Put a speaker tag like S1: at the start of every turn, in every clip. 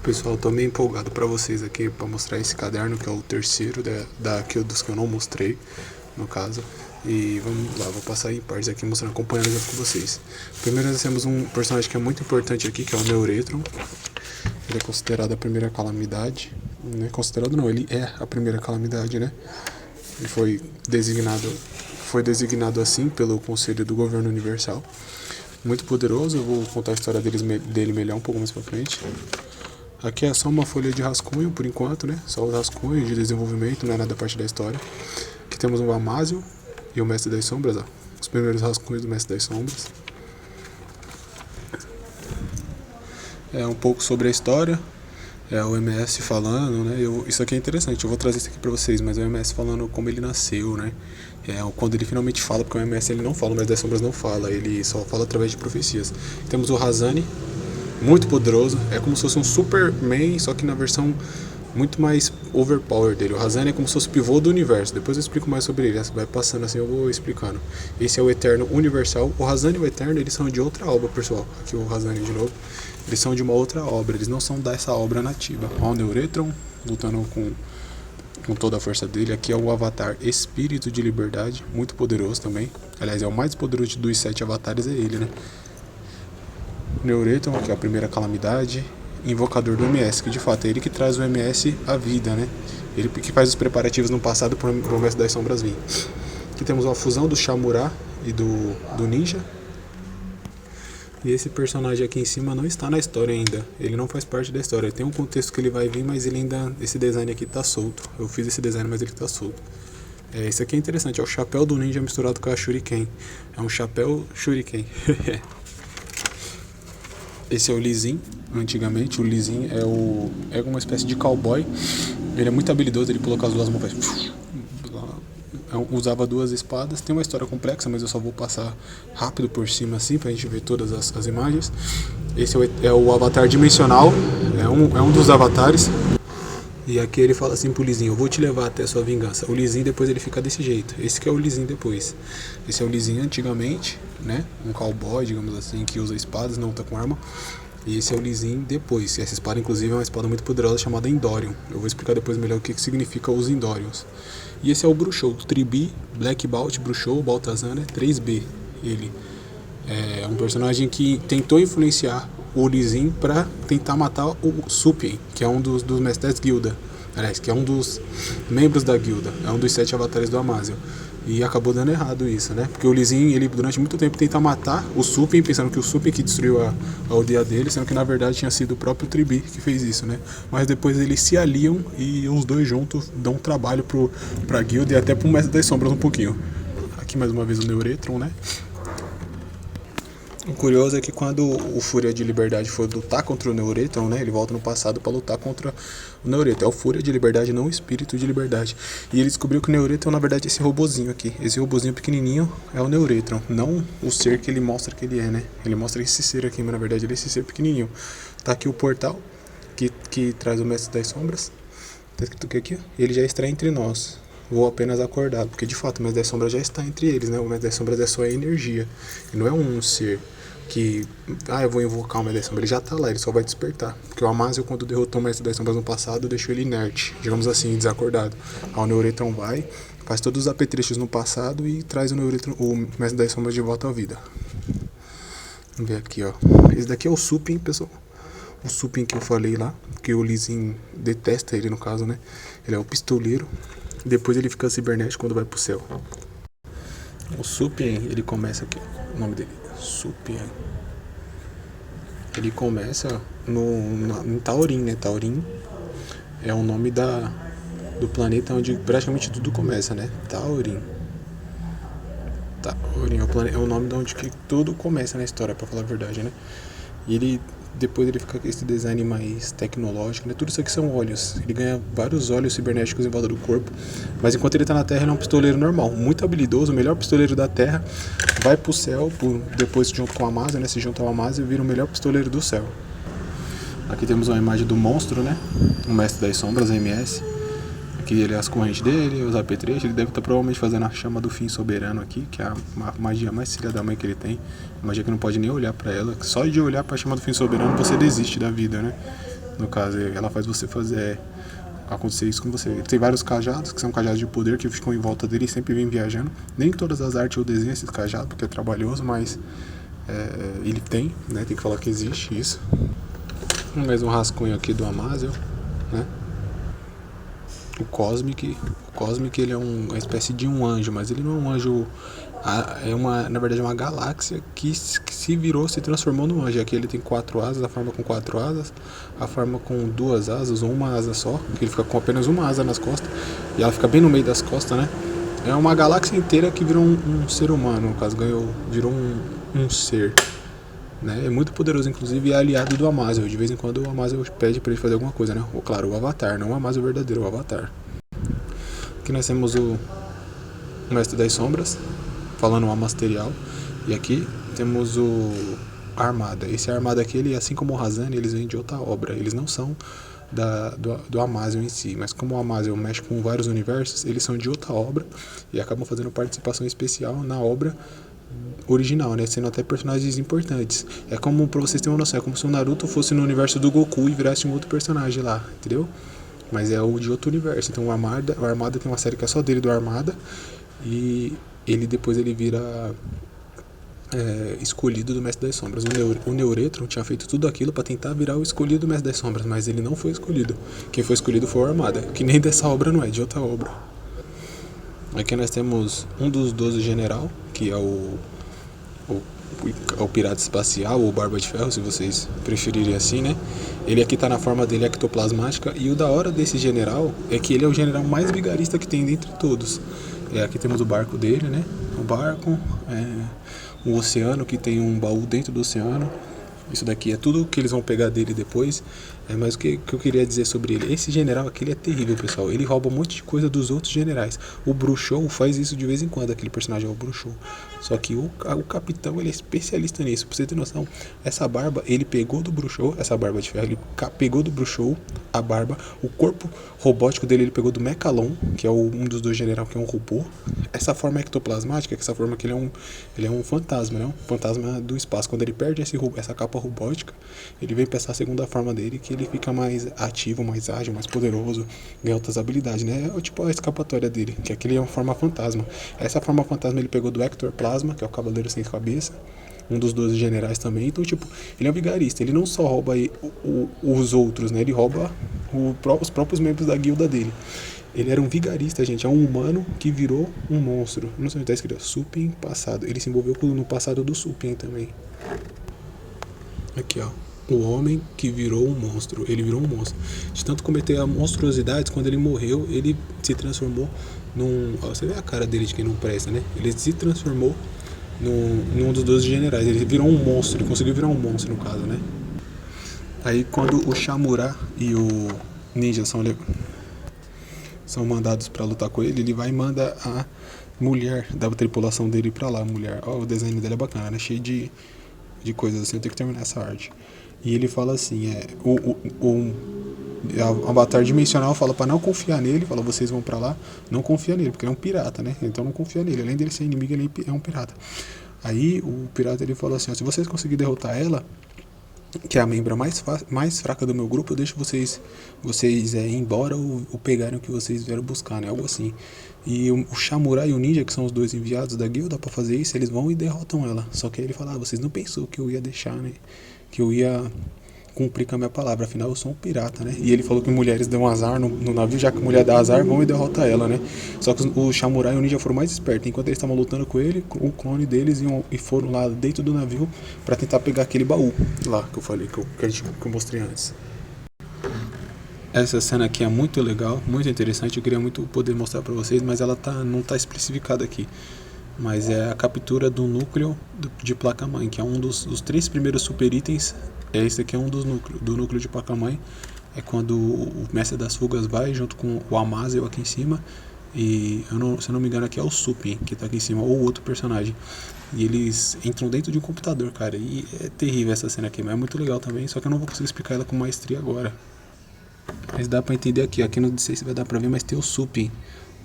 S1: Pessoal, tô meio empolgado pra vocês aqui pra mostrar esse caderno, que é o terceiro dos que eu não mostrei, no caso. E vamos lá, vou passar em partes aqui mostrando, acompanhando junto com vocês. Primeiro nós temos um personagem que é muito importante aqui, que é o Neuretron. Ele é considerado a primeira calamidade. Não é considerado não, ele é a primeira calamidade, né? Ele foi designado assim pelo Conselho do Governo Universal. Muito poderoso, eu vou contar a história dele melhor um pouco mais pra frente. Aqui é só uma folha de rascunho, por enquanto, né? Só os rascunhos de desenvolvimento, não é nada parte da história. Aqui temos o Amásil e o Mestre das Sombras, ó. Os primeiros rascunhos do Mestre das Sombras. É um pouco sobre a história. É o MS falando, né? Isso aqui é interessante, eu vou trazer isso aqui pra vocês, mas é o MS falando como ele nasceu, né? Quando ele finalmente fala, porque o MS ele não fala, mas das sombras não fala, ele só fala através de profecias. Temos o Razani, muito poderoso, é como se fosse um Superman, só que na versão muito mais overpower dele. O Razani é como se fosse o pivô do universo, depois eu explico mais sobre ele, vai passando assim, eu vou explicando. Esse é o Eterno Universal. O Razani e o Eterno, eles são de outra obra, pessoal. Aqui o Razani de novo. Eles são de uma outra obra, eles não são dessa obra nativa. Ó, o Neuretron lutando com toda a força dele. Aqui é o Avatar Espírito de Liberdade, muito poderoso também. Aliás, é o mais poderoso dos 7 avatares, é ele, né? Neuretron, que é a primeira calamidade. Invocador do MS, que de fato é ele que traz o MS à vida, né? Ele que faz os preparativos no passado para o Mestre das Sombras vir. Aqui temos a fusão do Shamura e do Ninja. E esse personagem aqui em cima não está na história ainda. Ele não faz parte da história. Tem um contexto que ele vai vir, mas ele ainda. Esse design aqui tá solto. Eu fiz esse design, mas ele tá solto. Esse aqui é interessante, é o chapéu do ninja misturado com a Shuriken. É um chapéu Shuriken. Esse é o Lee Sin. Antigamente o Lee Sin é uma espécie de cowboy. Ele é muito habilidoso, ele pulou com as duas mãos, usava duas espadas. Tem uma história complexa, mas eu só vou passar rápido por cima assim pra gente ver todas as imagens. Esse é o avatar dimensional, é um dos avatares. E aqui ele fala assim pro Lee Sin: eu vou te levar até a sua vingança. O Lee Sin depois ele fica desse jeito. Esse que é o Lee Sin depois. Esse é o Lee Sin antigamente, né? Um cowboy, digamos assim, que usa espadas, não tá com arma. E esse é o Lee Sin depois. Essa espada, inclusive, é uma espada muito poderosa chamada Indorium. Eu vou explicar depois melhor o que significa os Indoriums. E esse é o Bruxou, Tribi, Black Balt, Bruxou, Baltazar, né? 3B. Ele é um personagem que tentou influenciar o Lee Sin pra tentar matar o Supien, que é um dos mestres da guilda. Aliás, que é um dos membros da guilda. É um dos 7 avatares do Amásil. E acabou dando errado isso, né? Porque o Lee Sin, ele durante muito tempo tenta matar o Supien, pensando que o Supien que destruiu a aldeia dele, sendo que na verdade tinha sido o próprio Tribi que fez isso, né? Mas depois eles se aliam e os dois juntos dão um trabalho pra guilda e até pro Mestre das Sombras um pouquinho. Aqui mais uma vez o Neuretron, né? O curioso é que quando o Fúria de Liberdade for lutar contra o Neuretron, né, ele volta no passado para lutar contra o Neuretron. É o Fúria de Liberdade, não o Espírito de Liberdade. E ele descobriu que o Neuretron, na verdade, é esse robozinho aqui. Esse robozinho pequenininho é o Neuretron, não o ser que ele mostra que ele é, né? Ele mostra esse ser aqui, mas na verdade ele é esse ser pequenininho. Tá aqui o portal que traz o Mestre das Sombras. Tá escrito o que aqui? Ele já está entre nós. Vou apenas acordar, porque de fato o Mestre das Sombras já está entre eles, né? O Mestre das Sombras é só a energia. Ele não é um ser que, eu vou invocar o Mestre das Sombras, ele já tá lá, ele só vai despertar. Porque o Amásil, quando derrotou o Mestre das Sombras no passado, deixou ele inerte, digamos assim, desacordado. Aí o Neuretron vai, faz todos os apetrechos no passado e traz o Mestre das Sombras de volta à vida. Vamos ver aqui, ó. Esse daqui é o Supien, pessoal. O Supien que eu falei lá, que o Lee Sin detesta ele, no caso, né? Ele é o pistoleiro. Depois ele fica cibernético quando vai pro céu. O Supien, ele começa aqui, o nome dele, Supien. Ele começa em Taurin, né? Taurin é o nome do planeta onde praticamente tudo começa, né? Taurin é o nome de onde que tudo começa na história, pra falar a verdade, né? E depois ele fica com esse design mais tecnológico, né? Tudo isso aqui são olhos. Ele ganha vários olhos cibernéticos em volta do corpo. Mas enquanto ele tá na Terra, ele é um pistoleiro normal, muito habilidoso, o melhor pistoleiro da Terra. Vai pro céu, depois junto com a Amásia, né? Se junta ao Amásia e vira o melhor pistoleiro do céu. Aqui temos uma imagem do monstro, né? O Mestre das Sombras, MS. Aqui ele é as correntes dele, os apetrechos. Ele deve estar provavelmente fazendo a chama do fim soberano aqui, que é a magia mais filha da mãe que ele tem. Magia que não pode nem olhar pra ela. Só de olhar pra chama do fim soberano você desiste da vida, né? No caso, ela faz você fazer acontecer isso com você. Ele tem vários cajados, que são cajados de poder, que ficam em volta dele e sempre vem viajando. Nem todas as artes eu desenho esses cajados, porque é trabalhoso, mas ele tem, né? Tem que falar que existe isso. Mais um rascunho aqui do Amaziel, né? O Cosmic, ele é uma espécie de um anjo, mas ele não é um anjo, na verdade é uma galáxia que se transformou no anjo. Aqui ele tem 4 asas, a forma com 4 asas, a forma com 2 asas ou uma asa só, que ele fica com apenas uma asa nas costas, e ela fica bem no meio das costas, né? É uma galáxia inteira que virou um ser humano, no caso, virou um ser. Né? É muito poderoso, inclusive é aliado do Amaziel. De vez em quando o Amaziel pede pra ele fazer alguma coisa, né? Ou, claro, o Avatar, não o Amaziel verdadeiro, o Avatar. Aqui nós temos o Mestre das Sombras, falando o Amasterial. E aqui temos a Armada. Esse Armada aqui, ele, assim como o Razani, eles vêm de outra obra. Eles não são do Amaziel em si, mas como o Amaziel mexe com vários universos, eles são de outra obra e acabam fazendo participação especial na obra original, né? Sendo até personagens importantes. É como, pra vocês terem uma noção, é como se o Naruto fosse no universo do Goku e virasse um outro personagem lá, entendeu? Mas é o de outro universo. Então o Armada tem uma série que é só dele, do Armada, e depois ele vira escolhido do Mestre das Sombras. O Neuretron tinha feito tudo aquilo pra tentar virar o escolhido do Mestre das Sombras, mas ele não foi escolhido. Quem foi escolhido foi o Armada, que nem dessa obra não é, de outra obra. Aqui nós temos um dos 12 general, que é o pirata espacial, ou Barba de Ferro, se vocês preferirem assim, né? Ele aqui tá na forma dele ectoplasmática, e o da hora desse general é que ele é o general mais vigarista que tem dentre todos. Aqui temos o barco dele, né? O barco, o oceano, que tem um baú dentro do oceano. Isso daqui é tudo que eles vão pegar dele depois. Mas o que eu queria dizer sobre ele? Esse general aqui, ele é terrível, pessoal. Ele rouba um monte de coisa dos outros generais. O Bruxou faz isso de vez em quando. Aquele personagem é o Bruxou. Só que o capitão, ele é especialista nisso. Pra você ter noção, essa barba, ele pegou do Bruxou, essa barba de ferro, ele pegou do Bruxou a barba. O corpo robótico dele, ele pegou do Mechalon, que é um dos 2 generais, que é um robô. Essa forma ectoplasmática, essa forma que ele é um fantasma, né? Um fantasma do espaço. Quando ele perde essa capa robótica, ele vem pra essa segunda forma dele, que ele fica mais ativo, mais ágil, mais poderoso, ganha outras habilidades, né? É tipo a escapatória dele, que aquele é uma forma fantasma. Essa forma fantasma ele pegou do Hector Plasma, que é o Cavaleiro Sem Cabeça, um dos 12 generais também. Então, tipo, ele é um vigarista. Ele não só rouba os outros, né? Ele rouba os próprios membros da guilda dele. Ele era um vigarista, gente. É um humano que virou um monstro. Não sei onde tá escrito. Supin passado. Ele se envolveu no passado do Supin também. Aqui, ó. O homem que virou um monstro. Ele virou um monstro. De tanto cometer monstruosidades, quando ele morreu, ele se transformou num... Ó, você vê a cara dele de quem não presta, né? Ele se transformou num dos 12 generais. Ele virou um monstro. Ele conseguiu virar um monstro, no caso, né? Aí, quando o Shamura e o Ninja são mandados pra lutar com ele, ele vai e manda a mulher da tripulação dele pra lá. A mulher. Ó, o desenho dele é bacana, né? Cheio de coisas assim. Eu tenho que terminar essa arte. E ele fala assim, o Avatar Dimensional fala pra não confiar nele, fala, vocês vão pra lá, não confia nele, porque ele é um pirata, né? Então não confia nele, além dele ser inimigo, ele é um pirata. Aí o pirata, ele fala assim, ó, se vocês conseguirem derrotar ela, que é a membra mais fraca do meu grupo, eu deixo vocês ir embora ou pegarem o que vocês vieram buscar, né? Algo assim. E o Shamura e o Ninja, que são os 2 enviados da guilda pra fazer isso, eles vão e derrotam ela. Só que aí ele fala, vocês não pensou que eu ia deixar, né? Que eu ia cumprir com a minha palavra, afinal eu sou um pirata, né? E ele falou que mulheres dão azar no navio, já que mulher dá azar, vão e derrota ela, né? Só que o Shamura e o Ninja foram mais espertos. Enquanto eles estavam lutando com ele, o clone deles e foram lá dentro do navio pra tentar pegar aquele baú lá que eu falei, que eu mostrei antes. Essa cena aqui é muito legal, muito interessante, eu queria muito poder mostrar pra vocês, mas ela não tá especificada aqui. Mas é a captura do núcleo de placa-mãe, que é um dos 3 primeiros super itens. Esse aqui é um do núcleo de placa-mãe. É quando o Mestre das Fugas vai junto com o Amaziel aqui em cima. E, se eu não me engano, aqui é o Supin, que tá aqui em cima, ou outro personagem. E eles entram dentro de um computador, cara. E é terrível essa cena aqui, mas é muito legal também. Só que eu não vou conseguir explicar ela com maestria agora. Mas dá pra entender aqui. Aqui não sei se vai dar pra ver, mas tem o Supin.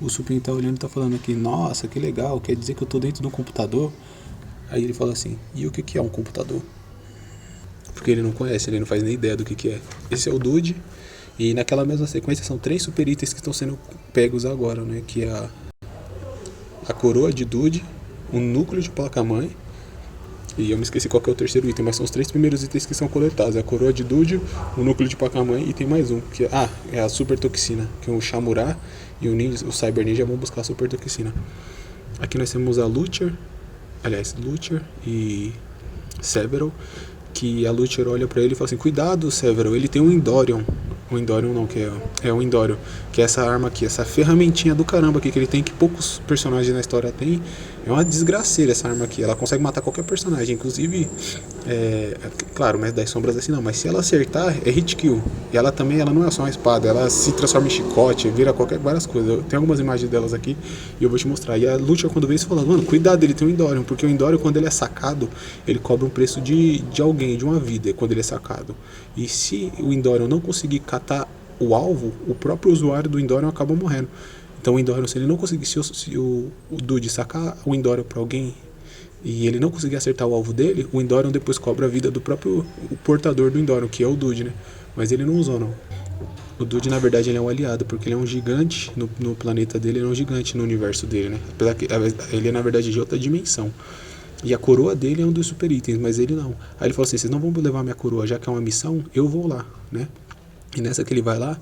S1: O Supin tá olhando e tá falando aqui, nossa, que legal, quer dizer que eu tô dentro de um computador? Aí ele fala assim, e o que é um computador? porque ele não conhece, ele não faz nem ideia do que é. Esse é o Dude, e naquela mesma sequência são 3 super itens que estão sendo pegos agora, né? Que é a coroa de Dude, o núcleo de placa-mãe, e eu me esqueci qual que é o terceiro item, mas são os 3 primeiros itens que são coletados. É a coroa de Dude, o núcleo de placa-mãe e tem mais um, que é a super toxina, que é o Shamura e o Cyber Ninja vão buscar a super toxina. Aqui nós temos a Luther e Severo, que a Luther olha pra ele e fala assim: cuidado, Severo, ele tem um Indorion. O Indorion não, que é o Indorion, que é essa arma aqui, essa ferramentinha do caramba aqui que ele tem, que poucos personagens na história têm. É uma desgraceira essa arma aqui, ela consegue matar qualquer personagem, inclusive, claro, mas das sombras assim não, mas se ela acertar, é hit kill. E ela também, ela não é só uma espada, ela se transforma em chicote, vira várias coisas. Tem algumas imagens delas aqui e eu vou te mostrar. E a Luther, quando vê isso, fala: mano, cuidado, ele tem um Indorion, porque o Indorion, quando ele é sacado, ele cobra um preço de alguém, de uma vida, quando ele é sacado. E se o Indorion não conseguir catar o alvo, o próprio usuário do Indorion acaba morrendo. Então o Indorion, se ele não conseguir, se o Dude sacar o Indorion pra alguém e ele não conseguir acertar o alvo dele, o Indorion depois cobra a vida do próprio portador do Indorion, que é o Dude, né? Mas ele não usou, não. O Dude, na verdade, ele é um aliado, porque ele é um gigante no planeta dele, ele é um gigante no universo dele, né? Apesar que ele é, na verdade, de outra dimensão. E a coroa dele é um dos super itens, mas ele não. Aí ele falou assim: vocês não vão levar minha coroa, já que é uma missão, eu vou lá, né? E nessa que ele vai lá,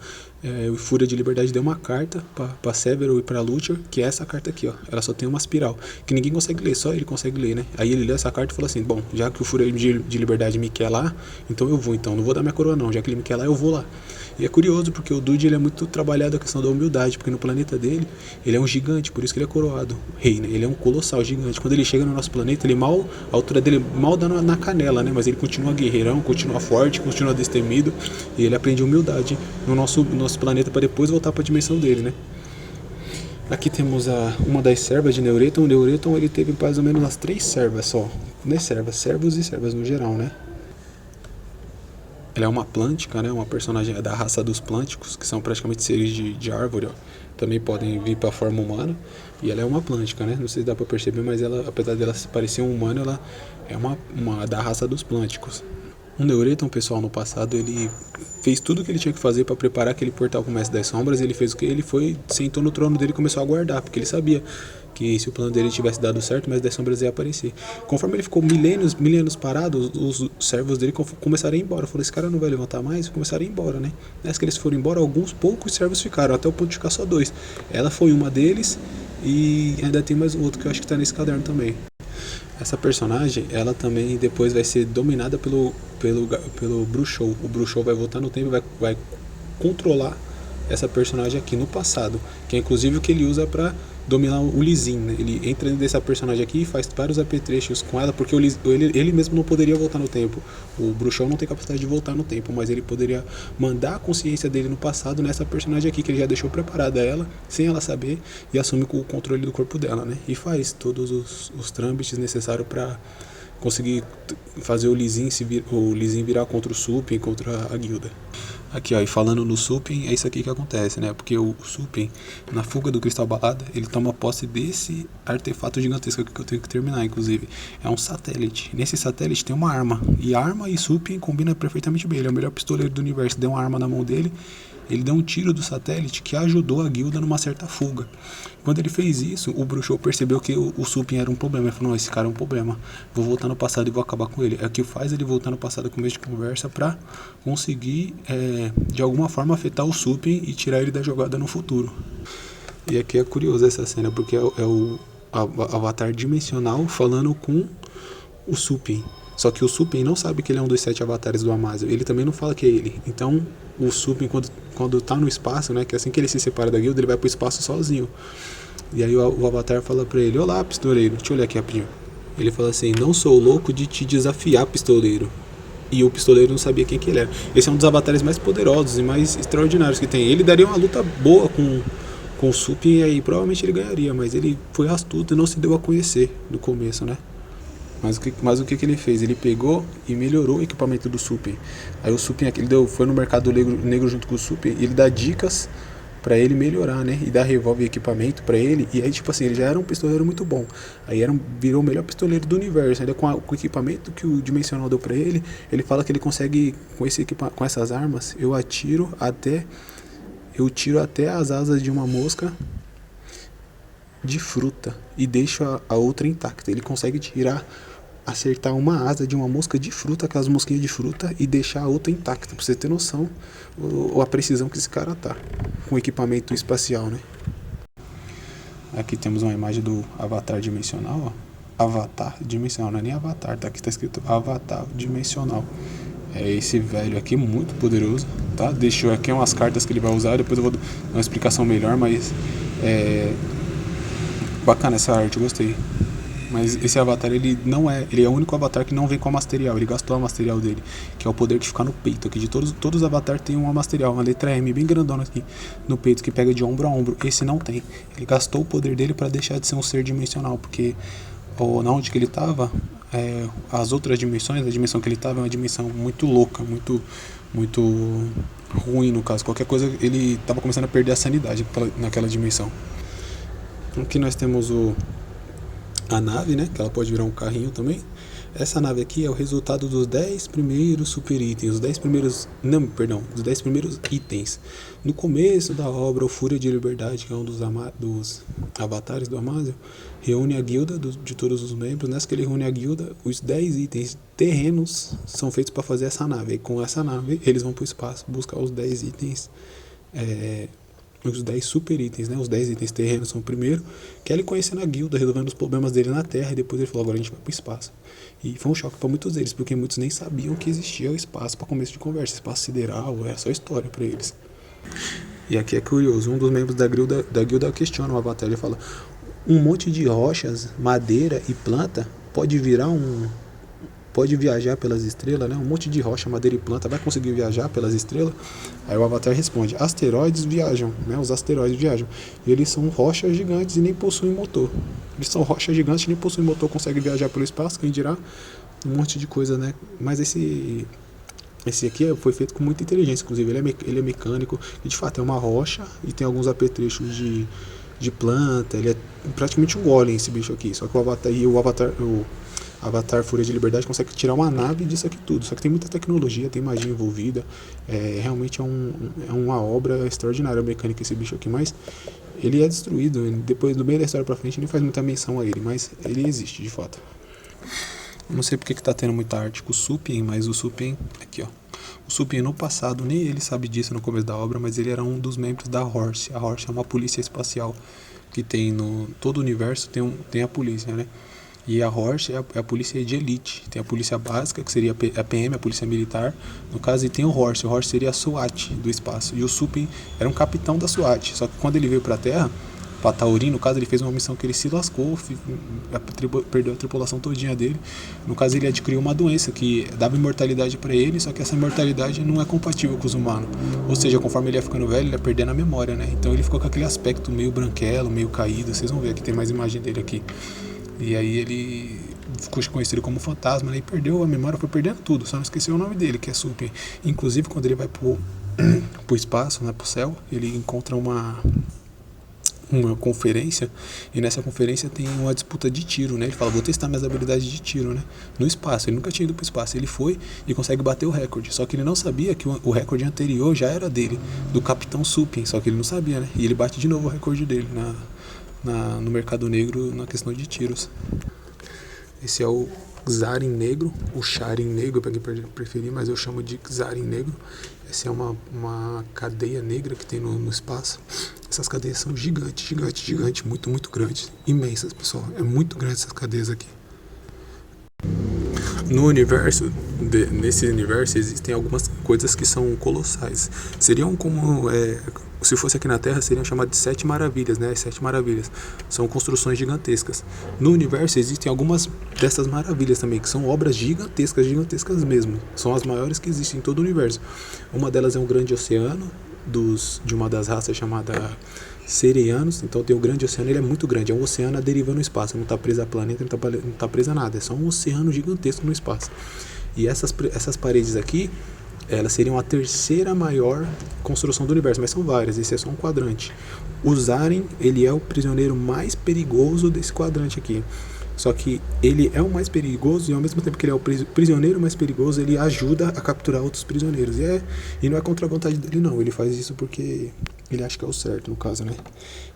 S1: o Fúria de Liberdade deu uma carta pra Severo e pra Luther, que é essa carta aqui, ó. Ela só tem uma espiral, que ninguém consegue ler, só ele consegue ler, né? Aí ele lê essa carta e falou assim: bom, já que o Fúria de Liberdade me quer lá, então eu vou, então não vou dar minha coroa não, já que ele me quer lá, eu vou lá. E é curioso, porque o Dude, ele é muito trabalhado a questão da humildade, porque no planeta dele, ele é um gigante, por isso que ele é coroado rei, né? Ele é um colossal gigante. Quando ele chega no nosso planeta, ele a altura dele mal dá na canela, né? Mas ele continua guerreirão, continua forte, continua destemido, e ele aprende humildade no nosso planeta para depois voltar para a dimensão dele, né? Aqui temos uma das servas de Neureton. O Neureton, ele teve mais ou menos as 3 servas só, né? Servos e servas no geral, né? Ela é uma plântica, né? Uma personagem da raça dos plânticos, que são praticamente seres de árvore, ó. Também podem vir para a forma humana. E ela é uma plântica, né? Não sei se dá para perceber, mas ela, apesar dela parecer um humano, ela é uma da raça dos plânticos. O Neureton, pessoal, no passado, ele fez tudo o que ele tinha que fazer para preparar aquele portal com o Mestre das Sombras. Ele fez o que? Ele sentou no trono dele e começou a aguardar, porque ele sabia que se o plano dele tivesse dado certo, o Mestre das Sombras ia aparecer. Conforme ele ficou milênios parado, os servos dele começaram a ir embora. Falou: esse cara não vai levantar mais, começaram a ir embora, né? Nessa que eles foram embora, alguns poucos servos ficaram, até o ponto de ficar só 2. Ela foi uma deles e ainda tem mais um outro que eu acho que tá nesse caderno também. Essa personagem, ela também depois vai ser dominada pelo Bruxou. O Bruxou vai voltar no tempo e vai controlar essa personagem aqui no passado, que é inclusive o que ele usa pra dominar o Lizin, né? Ele entra dentro dessa personagem aqui e faz vários apetrechos com ela, porque ele mesmo não poderia voltar no tempo. O Bruxão não tem capacidade de voltar no tempo, mas ele poderia mandar a consciência dele no passado nessa personagem aqui, que ele já deixou preparada ela, sem ela saber, e assume o controle do corpo dela, né? E faz todos os trâmites necessários para conseguir fazer o Lizin virar contra o Supin, contra a guilda. Aqui, ó, e falando no Supin, é isso aqui que acontece, né? Porque o Supin, na fuga do Cristal Balada, ele toma posse desse artefato gigantesco que eu tenho que terminar, inclusive. É um satélite. Nesse satélite tem uma arma. E arma e Supin combinam perfeitamente bem. Ele é o melhor pistoleiro do universo. Deu uma arma na mão dele, ele deu um tiro do satélite que ajudou a guilda numa certa fuga. Quando ele fez isso, o Bruxou percebeu que o Supin era um problema. Ele falou: não, esse cara é um problema, vou voltar no passado e vou acabar com ele. É o que faz ele voltar no passado com meio de conversa pra conseguir, de alguma forma, afetar o Supin e tirar ele da jogada no futuro. E aqui é curioso essa cena, porque é o avatar dimensional falando com o Supin. Só que o Supin não sabe que ele é um dos 7 avatares do Amaziel. Ele também não fala que é ele. Então, o Supin, quando tá no espaço, né, que assim que ele se separa da guilda, ele vai pro espaço sozinho. E aí o avatar fala pra ele: olá, pistoleiro. Deixa eu olhar aqui rapidinho. Ele fala assim: não sou louco de te desafiar, pistoleiro. E o pistoleiro não sabia quem que ele era. Esse é um dos avatares mais poderosos e mais extraordinários que tem. Ele daria uma luta boa com o Supin e aí provavelmente ele ganharia. Mas ele foi astuto e não se deu a conhecer no começo, né? Mas o que ele fez? Ele pegou e melhorou o equipamento do Supin. Aí o Supin foi no mercado negro junto com o Supin e ele dá dicas pra ele melhorar, né? E dar revólver e equipamento pra ele. E aí, tipo assim, ele já era um pistoleiro muito bom. Aí virou o melhor pistoleiro do universo. Ainda com o equipamento que o Dimensional deu pra ele, ele fala que ele consegue, com essas armas, eu tiro até as asas de uma mosca de fruta e deixo a outra intacta. Ele consegue acertar uma asa de uma mosca de fruta, aquelas mosquinhas de fruta, e deixar a outra intacta, pra você ter noção a precisão que esse cara tá com equipamento espacial, né? Aqui temos uma imagem do Avatar Dimensional, ó. Avatar Dimensional, não é nem Avatar, tá? Aqui tá escrito Avatar Dimensional. É esse velho aqui, muito poderoso, tá? Deixou aqui umas cartas que ele vai usar, depois eu vou dar uma explicação melhor, mas bacana essa arte, eu gostei. Mas esse avatar, ele é o único avatar que não vem com a Masterial. Ele gastou a Masterial dele, que é o poder que fica no peito aqui. De todos os avatares tem uma Masterial, uma letra M bem grandona aqui no peito, que pega de ombro a ombro. Esse não tem. Ele gastou o poder dele para deixar de ser um ser dimensional, porque na onde que ele tava, as outras dimensões, a dimensão que ele tava é uma dimensão muito louca, muito ruim no caso. Qualquer coisa, ele tava começando a perder a sanidade naquela dimensão. Aqui nós temos a nave, né, que ela pode virar um carrinho também. Essa nave aqui é o resultado dos 10 primeiros super itens, os 10 primeiros itens. No começo da obra, o Fúria de Liberdade, que é um dos avatares do Amaziel, reúne a guilda de todos os membros. Nessa que ele reúne a guilda, os 10 itens terrenos são feitos para fazer essa nave. E com essa nave, eles vão para o espaço buscar os 10 itens, os 10 super itens, né? Os 10 itens terrenos são o primeiro, que é ele conhecendo a guilda, resolvendo os problemas dele na Terra, e depois ele falou, agora a gente vai pro espaço. E foi um choque para muitos deles, porque muitos nem sabiam que existia o espaço para começo de conversa. Espaço sideral, era só história para eles. E aqui é curioso, um dos membros da guilda questiona o avatar, ele fala, um monte de rochas, madeira e planta pode viajar pelas estrelas, né? Um monte de rocha, madeira e planta vai conseguir viajar pelas estrelas? Aí o avatar responde, asteroides viajam, né? Os asteroides viajam. E eles são rochas gigantes e nem possuem motor. Eles são rochas gigantes e nem possuem motor, conseguem viajar pelo espaço, quem dirá um monte de coisa, né? Mas esse aqui foi feito com muita inteligência, inclusive ele é mecânico, e de fato é uma rocha e tem alguns apetrechos de planta, ele é praticamente um golem esse bicho aqui, só que o Avatar Fúria de Liberdade consegue tirar uma nave disso aqui tudo, só que tem muita tecnologia, tem magia envolvida, realmente é uma obra extraordinária mecânica esse bicho aqui, mas ele é destruído, depois do meio da história pra frente ele faz muita menção a ele, mas ele existe de fato. Não sei porque que tá tendo muita arte com o Supien, mas o Supien, aqui ó, o Supien no passado, nem ele sabe disso no começo da obra, mas ele era um dos membros da Horse. A Horse é uma polícia espacial que tem no todo o universo, tem a polícia, né? E a Horse é a polícia de elite. Tem a polícia básica, que seria a PM, a polícia militar, no caso, e tem o Horse seria a SWAT do espaço. E o Supien era um capitão da SWAT, só que quando ele veio pra Terra, pra Taurin, no caso, ele fez uma missão que ele se lascou, perdeu a tripulação todinha dele. No caso, ele adquiriu uma doença que dava imortalidade pra ele, só que essa imortalidade não é compatível com os humanos. Ou seja, conforme ele ia ficando velho, ele ia perdendo a memória, né? Então ele ficou com aquele aspecto meio branquelo, meio caído. Vocês vão ver que tem mais imagem dele aqui. E aí ele ficou conhecido como fantasma, né? E perdeu a memória, foi perdendo tudo, só não esqueceu o nome dele, que é Supien. Inclusive, quando ele vai pro espaço, né, pro céu, ele encontra uma conferência, e nessa conferência tem uma disputa de tiro, né? Ele fala, vou testar minhas habilidades de tiro, né? No espaço, ele nunca tinha ido pro espaço, ele foi e consegue bater o recorde, só que ele não sabia que o recorde anterior já era dele, do Capitão Supien, só que ele não sabia, né? E ele bate de novo o recorde dele no mercado negro, na questão de tiros. Esse é o Xarin Negro, o Charin Negro, para quem preferir, mas eu chamo de Xarin Negro. Essa é uma cadeia negra que tem no espaço. Essas cadeias são gigantes, muito grandes, imensas, pessoal. É muito grande essas cadeias aqui. No universo, nesse universo, existem algumas coisas que são colossais. Seriam como, se fosse aqui na Terra, seriam chamadas de 7 maravilhas, né? As 7 maravilhas são construções gigantescas. No universo existem algumas dessas maravilhas também, que são obras gigantescas mesmo. São as maiores que existem em todo o universo. Uma delas é um grande oceano, de uma das raças chamada Sereianos. Então tem o grande oceano, ele é muito grande, é um oceano a deriva no espaço, não está preso a planeta, não está preso a nada, é só um oceano gigantesco no espaço. E essas paredes aqui, elas seriam a terceira maior construção do universo, mas são várias, esse é só um quadrante. O Zaren, ele é o prisioneiro mais perigoso desse quadrante aqui. Só que ele é o mais perigoso e ao mesmo tempo que ele é o prisioneiro mais perigoso, ele ajuda a capturar outros prisioneiros. E não é contra a vontade dele não, ele faz isso porque ele acha que é o certo, no caso, né?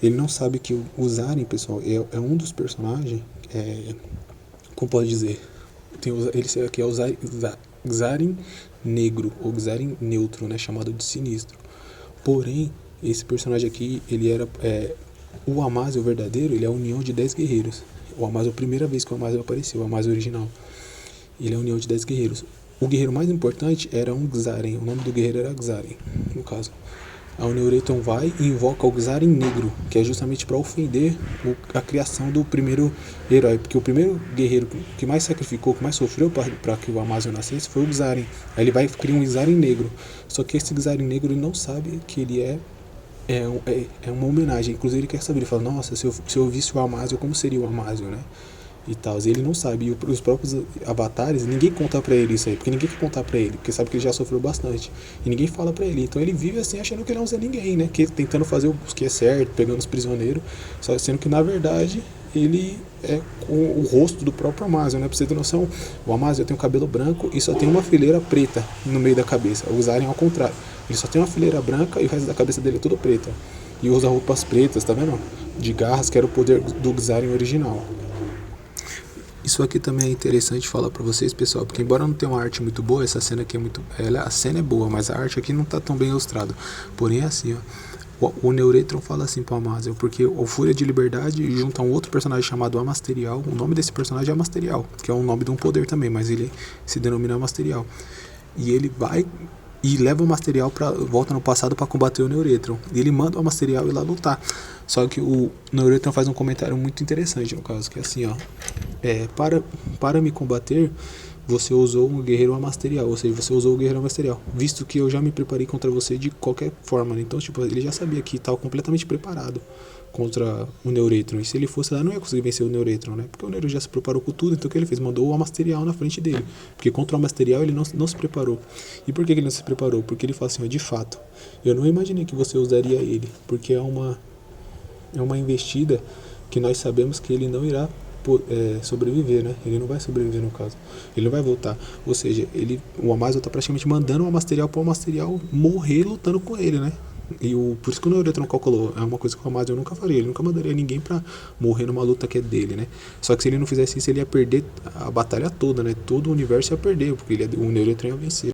S1: Ele não sabe que o Zaren, pessoal, é um dos personagens, como pode dizer, ele aqui é o Zaren negro, ou Zaren neutro, né? Chamado de sinistro. Porém, esse personagem aqui, ele era... o Amazio verdadeiro, ele é a união de 10 guerreiros. O Amazio, a primeira vez que o Amazio apareceu, o Amazio original. Ele é a união de 10 guerreiros. O guerreiro mais importante era um Xaren. O nome do guerreiro era Xaren, no caso. A Neuretron vai e invoca o Xaren negro, que é justamente para ofender a criação do primeiro herói. Porque o primeiro guerreiro que mais sacrificou, que mais sofreu para que o Amazio nascesse foi o Xaren. Aí ele vai criar um Xaren negro. Só que esse Xaren negro ele não sabe que ele é uma homenagem. Inclusive ele quer saber, ele fala, nossa, se eu visse o Amazio, como seria o Amazio, né? E tal, e ele não sabe, e os próprios avatares, ninguém conta pra ele isso aí, porque ninguém quer contar pra ele, porque sabe que ele já sofreu bastante, e ninguém fala pra ele, então ele vive assim achando que ele não é ninguém, né, que tentando fazer o que é certo, pegando os prisioneiros, só sendo que na verdade ele é o rosto do próprio Amazio, né, pra você ter noção, o Amazio tem um cabelo branco e só tem uma fileira preta no meio da cabeça, o Xaren ao contrário, ele só tem uma fileira branca e o resto da cabeça dele é tudo preta, e usa roupas pretas, tá vendo, de garras, que era o poder do Xaren original. Isso aqui também é interessante falar pra vocês, pessoal, porque embora não tenha uma arte muito boa, essa cena aqui é muito... a cena é boa, mas a arte aqui não tá tão bem ilustrada. Porém é assim, ó. O Neuretron fala assim pro Amazio, porque o Fúria de Liberdade junta um outro personagem chamado Amasterial. O nome desse personagem é Amasterial, que é o nome de um poder também, mas ele se denomina Amasterial. E ele vai e leva o Amasterial volta no passado para combater o Neuretron. E ele manda o Amasterial ir lá lutar. Só que o Neuretron faz um comentário muito interessante, no caso, que é assim, ó. Para me combater, você usou um guerreiro amasterial, ou seja, você usou o guerreiro amasterial, visto que eu já me preparei contra você de qualquer forma, né? Então, tipo, ele já sabia que estava completamente preparado contra o Neuretron, e se ele fosse lá, não ia conseguir vencer o Neuretron, né? Porque o Neuretron já se preparou com tudo, então o que ele fez? Mandou o amasterial na frente dele, porque contra o amasterial ele não se preparou. E por que ele não se preparou? Porque ele fala assim, ó, de fato, eu não imaginei que você usaria ele, porque é uma investida que nós sabemos que ele não irá sobreviver, né? Ele não vai sobreviver no caso. Ele não vai voltar. Ou seja, o Amazio tá praticamente mandando o Amasterial para o Amasterial morrer lutando com ele, né? Por isso que o Neuretron calculou. É uma coisa que o Amazio nunca faria. Ele nunca mandaria ninguém pra morrer numa luta que é dele, né? Só que se ele não fizesse isso, ele ia perder a batalha toda, né? Todo o universo ia perder, porque o Neuretron ia vencer.